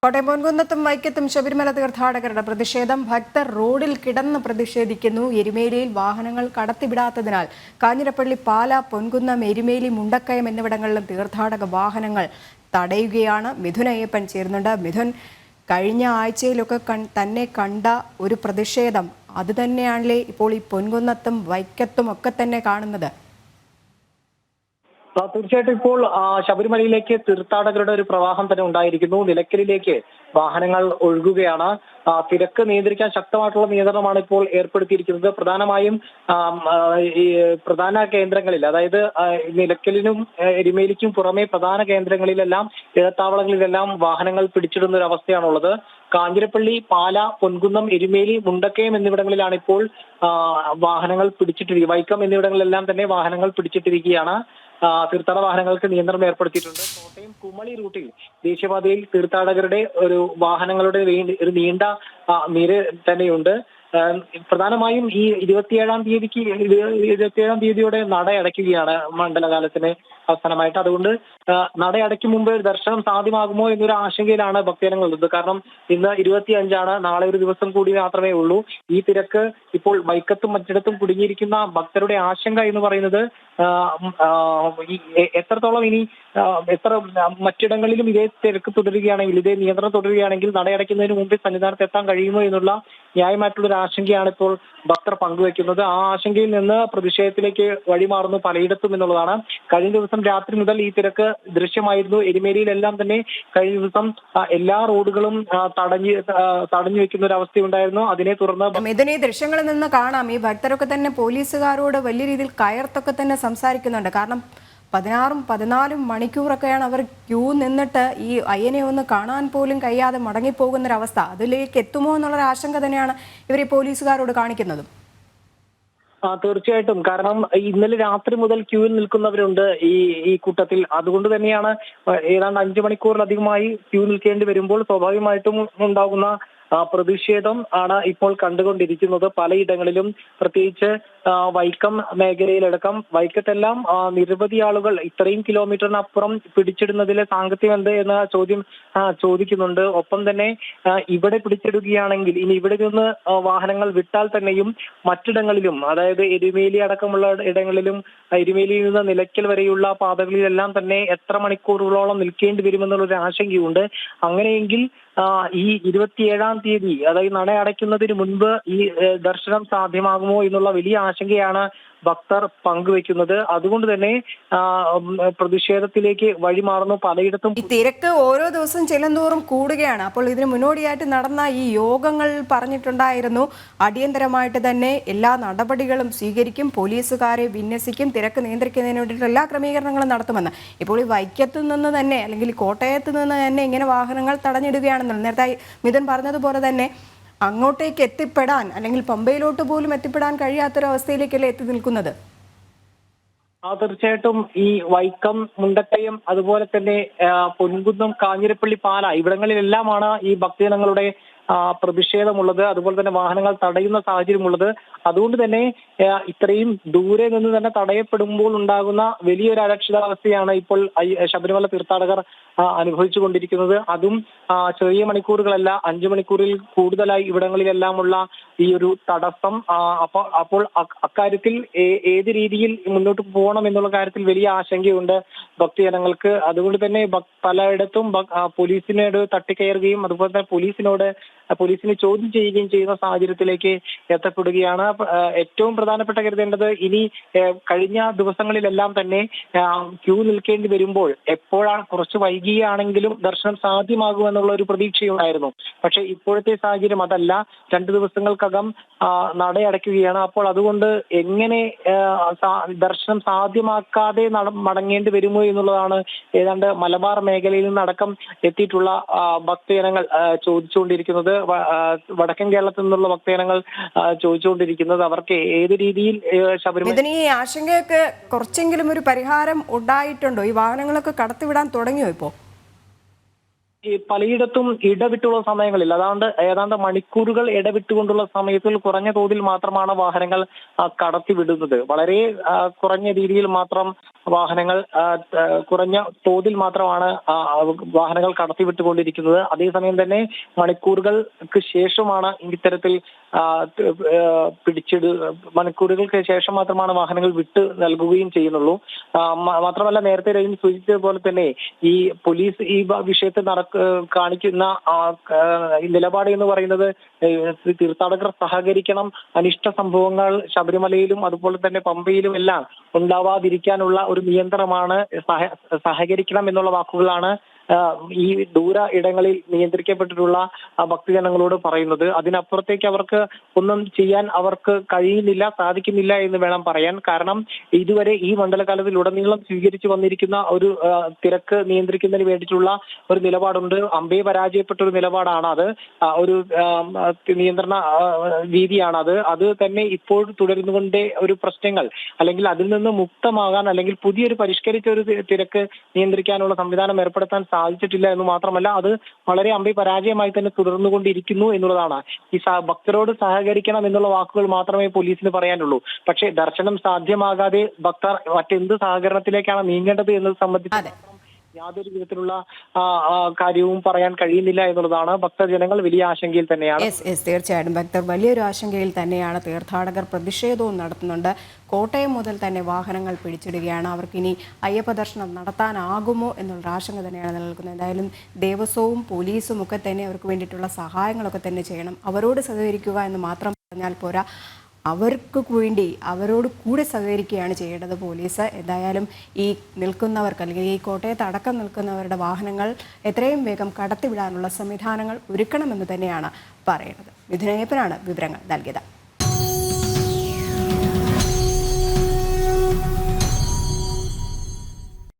കോട്ടയം പൊൻകുന്നത്തും വൈക്കത്തും ശബരിമല തീർത്ഥാടകരുടെ പ്രതിഷേധം. ഭക്തർ റോഡിൽ കിടന്ന് പ്രതിഷേധിക്കുന്നു. എരുമേലിയിൽ വാഹനങ്ങൾ കടത്തിവിടാത്തതിനാൽ കാഞ്ഞിരപ്പള്ളി, പാല, പൊൻകുന്നം, എരുമേലി, മുണ്ടക്കയം എന്നിവിടങ്ങളിലും തീർത്ഥാടക വാഹനങ്ങൾ തടയുകയാണ്. മിഥുൻ അയ്യപ്പൻ ചേരുന്നുണ്ട്. മിഥുൻ, കഴിഞ്ഞ ആഴ്ചയിലൊക്കെ തന്നെ കണ്ട ഒരു പ്രതിഷേധം അത് തന്നെയാണല്ലേ ഇപ്പോൾ ഈ പൊൻകുന്നത്തും വൈക്കത്തും ഒക്കെ തന്നെ കാണുന്നത്? തീർച്ചയായിട്ടും ഇപ്പോൾ ശബരിമലയിലേക്ക് തീർത്ഥാടകരുടെ ഒരു പ്രവാഹം തന്നെ ഉണ്ടായിരിക്കുന്നു. നിലയ്ക്കലിലേക്ക് വാഹനങ്ങൾ ഒഴുകുകയാണ്. തിരക്ക് നിയന്ത്രിക്കാൻ ശക്തമായിട്ടുള്ള നിയന്ത്രണമാണ് ഇപ്പോൾ ഏർപ്പെടുത്തിയിരിക്കുന്നത്. പ്രധാനമായും ഈ പ്രധാന കേന്ദ്രങ്ങളിൽ, അതായത് നിലയ്ക്കലിനും എരുമേലിക്കും പുറമെ പ്രധാന കേന്ദ്രങ്ങളിലെല്ലാം, ഇടത്താവളങ്ങളിലെല്ലാം വാഹനങ്ങൾ പിടിച്ചിടുന്ന ഒരു അവസ്ഥയാണുള്ളത്. കാഞ്ഞിരപ്പള്ളി, പാല, പൊൻകുന്നം, എരുമേലി, മുണ്ടക്കയം എന്നിവിടങ്ങളിലാണ് ഇപ്പോൾ വാഹനങ്ങൾ പിടിച്ചിട്ടിരിക്കുക. വൈക്കം എന്നിവിടങ്ങളിലെല്ലാം തന്നെ വാഹനങ്ങൾ പിടിച്ചിട്ടിരിക്കുകയാണ്. തീർത്ഥാടക വാഹനങ്ങൾക്ക് നിയന്ത്രണം ഏർപ്പെടുത്തിയിട്ടുണ്ട്. കോട്ടയം കുമളി റൂട്ടിൽ ദേശീയപാതയിൽ തീർത്ഥാടകരുടെ ഒരു വാഹനങ്ങളുടെ ഒരു നീണ്ട നിര തന്നെയുണ്ട്. പ്രധാനമായും ഈ 27-ാം തീയതിയോടെ നട അടയ്ക്കുകയാണ് മണ്ഡലകാലത്തിന് അവസാനമായിട്ട്. അതുകൊണ്ട് നട അടയ്ക്കും മുമ്പ് ദർശനം സാധ്യമാകുമോ എന്നൊരു ആശങ്കയിലാണ് ഭക്തജനങ്ങളുള്ളത്. കാരണം ഇന്ന് 25-ആണ്, നാളെ ഒരു ദിവസം കൂടി മാത്രമേ ഉള്ളൂ. ഈ തിരക്ക് ഇപ്പോൾ വൈക്കത്തും മറ്റിടത്തും കുടുങ്ങിയിരിക്കുന്ന ഭക്തരുടെ ആശങ്ക എന്ന് പറയുന്നത് എത്രത്തോളം ഇനി മറ്റിടങ്ങളിലും ഇതേ തിരക്ക് തുടരുകയാണെങ്കിൽ, ഇതേ നിയന്ത്രണം തുടരുകയാണെങ്കിൽ നടയടയ്ക്കുന്നതിന് മുമ്പേ സന്നിധാനത്ത് എത്താൻ കഴിയുമോ എന്നുള്ള ന്യായമായിട്ടുള്ള ഒരു ആശങ്കയാണ് ഇപ്പോൾ ഭക്തർ പങ്കുവെക്കുന്നത്. ആ ആശങ്കയിൽ നിന്ന് പ്രതിഷേധത്തിലേക്ക് വഴിമാറുന്നു പലയിടത്തും എന്നുള്ളതാണ്. കഴിഞ്ഞ ദിവസം രാത്രി മുതൽ ഈ തിരക്ക് ദൃശ്യമായിരുന്നു. എരുമേലിയിലെല്ലാം തന്നെ കഴിഞ്ഞ ദിവസം എല്ലാ റോഡുകളും തടഞ്ഞു വെക്കുന്ന ഒരു അവസ്ഥയുണ്ടായിരുന്നു. അതിനെ തുടർന്ന് ഇതിന് ഈ ദൃശ്യങ്ങളിൽ നിന്ന് കാണാം, ഈ ഭക്തരൊക്കെ തന്നെ പോലീസുകാരോട് വലിയ രീതിയിൽ കയർത്തൊക്കെ തന്നെ സംസാരിക്കുന്നുണ്ട്. കാരണം 16-14 മണിക്കൂറൊക്കെയാണ് അവർ ക്യൂ നിന്നിട്ട് ഈ അയ്യനെ ഒന്ന് കാണാൻ പോലും കഴിയാതെ മടങ്ങിപ്പോകുന്നൊരവസ്ഥ. അതിലേക്ക് എത്തുമോ എന്നുള്ളൊരു ആശങ്ക തന്നെയാണ് ഇവർ ഈ പോലീസുകാരോട് കാണിക്കുന്നതും. തീർച്ചയായിട്ടും. കാരണം ഇന്നലെ രാത്രി മുതൽ ക്യൂവിൽ നിൽക്കുന്നവരുണ്ട് ഈ കൂട്ടത്തിൽ. അതുകൊണ്ട് തന്നെയാണ് ഏതാണ്ട് 5 മണിക്കൂറിലധികമായി ക്യൂ നിൽക്കേണ്ടി വരുമ്പോൾ സ്വാഭാവികമായിട്ടും ഉണ്ടാകുന്ന പ്രതിഷേധം ആണ് ഇപ്പോൾ കണ്ടുകൊണ്ടിരിക്കുന്നത് പലയിടങ്ങളിലും. പ്രത്യേകിച്ച് വൈക്കം മേഖലയിലടക്കം, വൈക്കത്തെല്ലാം നിരവധി ആളുകൾ ഇത്രയും കിലോമീറ്ററിനപ്പുറം പിടിച്ചിടുന്നതിലെ സാങ്കത്യം എന്ത് എന്ന ചോദ്യം ചോദിക്കുന്നുണ്ട്. ഒപ്പം തന്നെ ഇവിടെ പിടിച്ചിടുകയാണെങ്കിൽ, ഇനി ഇവിടെ നിന്ന് വാഹനങ്ങൾ വിട്ടാൽ തന്നെയും മറ്റിടങ്ങളിലും, അതായത് എരുമേലി അടക്കമുള്ള ഇടങ്ങളിലും, എരുമേലിയിൽ നിന്ന് നിലയ്ക്കൽ വരെയുള്ള പാതകളിലെല്ലാം തന്നെ എത്ര മണിക്കൂറുകളോളം നിൽക്കേണ്ടി വരുമെന്നുള്ളൊരു ആശങ്കയുണ്ട്. അങ്ങനെയെങ്കിൽ ഈ 27-ാം തീയതി, അതായത് നട അടയ്ക്കുന്നതിന് മുൻപ് ഈ ദർശനം സാധ്യമാകുമോ എന്നുള്ള വലിയ ആശങ്കയാണ് ഭക്തർ പങ്കുവെക്കുന്നത്. അതുകൊണ്ട് തന്നെ പ്രതിഷേധത്തിലേക്ക് വഴിമാറുന്നു പലയിടത്തും. ഈ തിരക്ക് ഓരോ ദിവസം ചെല്ലുന്തോറും കൂടുകയാണ്. അപ്പോൾ ഇതിന് മുന്നോടിയായിട്ട് നടന്ന ഈ യോഗങ്ങൾ പറഞ്ഞിട്ടുണ്ടായിരുന്നു, അടിയന്തരമായിട്ട് തന്നെ എല്ലാ നടപടികളും സ്വീകരിക്കും, പോലീസുകാരെ വിന്യസിക്കും, തിരക്ക് നിയന്ത്രിക്കുന്നതിന് വേണ്ടിയിട്ട് എല്ലാ ക്രമീകരണങ്ങളും നടത്തുമെന്ന്. ഇപ്പോൾ ഈ വൈക്കത്തു നിന്ന് തന്നെ, അല്ലെങ്കിൽ കോട്ടയത്ത് നിന്ന് തന്നെ ഇങ്ങനെ വാഹനങ്ങൾ തടഞ്ഞിടുകയാണെന്നുള്ളത് നേരത്തെ മിഥുൻ പറഞ്ഞതുപോലെ തന്നെ അങ്ങോട്ടേക്ക് എത്തിപ്പെടാൻ, അല്ലെങ്കിൽ പമ്പയിലോട്ട് പോലും എത്തിപ്പെടാൻ കഴിയാത്തൊരവസ്ഥയിലേക്കല്ലേ എത്തി നിൽക്കുന്നത്? തീർച്ചയായിട്ടും. ഈ വൈക്കം, മുണ്ടക്കയം, അതുപോലെ തന്നെ പൊൻകുന്നം, കാഞ്ഞിരപ്പള്ളി, പാല ഇവിടങ്ങളിലെല്ലാമാണ് ഈ ഭക്തജനങ്ങളുടെ പ്രതിഷേധമുള്ളത്. അതുപോലെ തന്നെ വാഹനങ്ങൾ തടയുന്ന സാഹചര്യമുള്ളത്. അതുകൊണ്ട് തന്നെ ഇത്രയും ദൂരെ നിന്ന് തന്നെ തടയപ്പെടുമ്പോൾ ഉണ്ടാകുന്ന വലിയൊരു അരക്ഷിതാവസ്ഥയാണ് ഇപ്പോൾ ശബരിമല തീർത്ഥാടകർ അനുഭവിച്ചുകൊണ്ടിരിക്കുന്നത്. അതും ചെറിയ മണിക്കൂറുകളല്ല, 5 മണിക്കൂറിൽ കൂടുതലായി ഇവിടങ്ങളിലെല്ലാമുള്ള ഈ ഒരു തടസ്സം. അപ്പോൾ അക്കാര്യത്തിൽ ഏത് രീതിയിൽ മുന്നോട്ട് പോകണം എന്നുള്ള കാര്യത്തിൽ വലിയ ആശങ്കയുണ്ട് ഭക്തജനങ്ങൾക്ക്. അതുകൊണ്ട് തന്നെ പലയിടത്തും പോലീസിനോട് തട്ടിക്കയറുകയും അതുപോലെ തന്നെ പോലീസിനെ ചോദ്യം ചെയ്യുകയും ചെയ്യുന്ന സാഹചര്യത്തിലേക്ക് എത്തപ്പെടുകയാണ്. ഏറ്റവും പ്രധാനപ്പെട്ട കരുതേണ്ടത്, ഇനി കഴിഞ്ഞ ദിവസങ്ങളിലെല്ലാം തന്നെ ക്യൂ നിൽക്കേണ്ടി വരുമ്പോൾ എപ്പോഴാണ്, കുറച്ച് വൈകിയാണെങ്കിലും ദർശനം സാധ്യമാകുമെന്നുള്ള ഒരു പ്രതീക്ഷയുണ്ടായിരുന്നു. പക്ഷെ ഇപ്പോഴത്തെ സാഹചര്യം അതല്ല. 2 ദിവസങ്ങൾക്കകം നടയടയ്ക്കുകയാണ്. അപ്പോൾ അതുകൊണ്ട് എങ്ങനെ ദർശനം സാധ്യമാക്കാതെ മടങ്ങേണ്ടി വരുമോ എന്നുള്ളതാണ് ഏതാണ്ട് മലബാർ മേഖലയിൽ നിന്നടക്കം എത്തിയിട്ടുള്ള ഭക്തജനങ്ങൾ ചോദിച്ചുകൊണ്ടിരിക്കുന്നത്. വടക്കൻ കേരളത്തിൽ നിന്നുള്ള ഭക്തജനങ്ങൾ ചോദിച്ചുകൊണ്ടിരിക്കുന്നത് അവർക്ക് ഏത് രീതിയിൽ ശബരിമല. ഈ ആശങ്കയൊക്കെ കുറച്ചെങ്കിലും ഒരു പരിഹാരം ഉണ്ടായിട്ടുണ്ടോ? ഈ വാഹനങ്ങളൊക്കെ കടത്തിവിടാൻ തുടങ്ങിയോ ഇപ്പോൾ? ഈ പലയിടത്തും ഇടവിട്ടുള്ള സമയങ്ങളിൽ ഏതാണ്ട് മണിക്കൂറുകൾ ഇടവിട്ടുകൊണ്ടുള്ള സമയത്തിൽ കുറഞ്ഞ തോതിൽ മാത്രമാണ് വാഹനങ്ങൾ കടത്തിവിടുന്നത്. വളരെ കുറഞ്ഞ രീതിയിൽ മാത്രം വാഹനങ്ങൾ കുറഞ്ഞ തോതിൽ മാത്രമാണ് വാഹനങ്ങൾ കടത്തിവിട്ടുകൊണ്ടിരിക്കുന്നത്. അതേസമയം തന്നെ മണിക്കൂറുകൾക്ക് ശേഷമാണ് ഇത്തരത്തിൽ മണിക്കൂറുകൾക്ക് ശേഷം മാത്രമാണ് വാഹനങ്ങൾ വിട്ട് നൽകുകയും ചെയ്യുന്നുള്ളൂ. മാത്രമല്ല, നേരത്തെ രജനി സൂചിപ്പിച്ചതുപോലെ തന്നെ ഈ പോലീസ് ഈ വിഷയത്തിൽ കാണിക്കുന്ന നിലപാട് എന്ന് പറയുന്നത് തീർത്ഥാടകർ സഹകരിക്കണം, അനിഷ്ട സംഭവങ്ങൾ ശബരിമലയിലും അതുപോലെ തന്നെ പമ്പയിലും എല്ലാം ഉണ്ടാവാതിരിക്കാനുള്ള ഒരു നിയന്ത്രണമാണ്, സഹകരിക്കണം എന്നുള്ള വാക്കുകളാണ് ഈ ദൂര ഇടങ്ങളിൽ നിയന്ത്രിക്കപ്പെട്ടിട്ടുള്ള ഭക്തജനങ്ങളോട് പറയുന്നത്. അതിനപ്പുറത്തേക്ക് അവർക്ക് ഒന്നും ചെയ്യാൻ അവർക്ക് സാധിക്കുന്നില്ല എന്ന് വേണം പറയാൻ. കാരണം ഇതുവരെ ഈ മണ്ഡലകാലത്തിൽ ഉടനീളം സ്വീകരിച്ചു വന്നിരിക്കുന്ന ഒരു തിരക്ക് നിയന്ത്രിക്കുന്നതിന് വേണ്ടിയിട്ടുള്ള ഒരു നിലപാടുണ്ട്. അമ്പയെ പരാജയപ്പെട്ട ഒരു നിലപാടാണ് അത്, ഒരു നിയന്ത്രണ രീതിയാണത്. അത് തന്നെ ഇപ്പോൾ തുടരുന്നുകൊണ്ടേ ഒരു പ്രശ്നങ്ങൾ അല്ലെങ്കിൽ അതിൽ നിന്ന് മുക്തമാകാൻ അല്ലെങ്കിൽ പുതിയൊരു പരിഷ്കരിച്ച ഒരു തിരക്ക് നിയന്ത്രിക്കാനുള്ള സംവിധാനം ഏർപ്പെടുത്താൻ സാധിച്ചിട്ടില്ല എന്ന് മാത്രമല്ല, അത് വളരെ അമ്പെ പരാജയമായി തന്നെ തുടർന്നുകൊണ്ടിരിക്കുന്നു എന്നുള്ളതാണ്. ഈ ഭക്തരോട് സഹകരിക്കണം എന്നുള്ള വാക്കുകൾ മാത്രമേ പോലീസിന് പറയാനുള്ളൂ. പക്ഷേ ദർശനം സാധ്യമാകാതെ ഭക്തർ മറ്റെന്ത് സഹകരണത്തിലേക്കാണ് നീങ്ങേണ്ടത് എന്നത് സംബന്ധിച്ച് യാതൊരു വിധത്തിലുള്ള കാര്യവും പറയാൻ കഴിയുന്നില്ല എന്നുള്ളതാണ്. ഭക്തജനങ്ങൾ വലിയ ആശങ്കയിൽ തന്നെയാണ്. തീർച്ചയായിട്ടും ഭക്തർ വലിയൊരു ആശങ്കയിൽ തന്നെയാണ്. തീർത്ഥാടകർ പ്രതിഷേധവും നടത്തുന്നുണ്ട്. കോട്ടയം മുതൽ തന്നെ വാഹനങ്ങൾ പിടിച്ചിടുകയാണ്. അവർക്കിനി അയ്യപ്പ ദർശനം നടത്താനാകുമോ എന്നുള്ള ആശങ്ക തന്നെയാണ് നിലനിൽക്കുന്നത്. എന്തായാലും ദേവസ്വവും പോലീസും ഒക്കെ തന്നെ അവർക്ക് വേണ്ടിയിട്ടുള്ള സഹായങ്ങളൊക്കെ തന്നെ ചെയ്യണം. അവരോട് സഹകരിക്കുക എന്ന് മാത്രം പറഞ്ഞാൽ പോരാ, അവർക്ക് വേണ്ടി അവരോട് കൂടെ സഹകരിക്കുകയാണ് ചെയ്യേണ്ടത് പോലീസ്. എന്തായാലും ഈ നിൽക്കുന്നവർക്ക് അല്ലെങ്കിൽ ഈ കോട്ടയത്ത് അടക്കം നിൽക്കുന്നവരുടെ വാഹനങ്ങൾ എത്രയും വേഗം കടത്തിവിടാനുള്ള സംവിധാനങ്ങൾ ഒരുക്കണമെന്ന് തന്നെയാണ് പറയുന്നത്. മിഥുനയ്യപ്പനാണ് വിവരങ്ങൾ നൽകിയത്.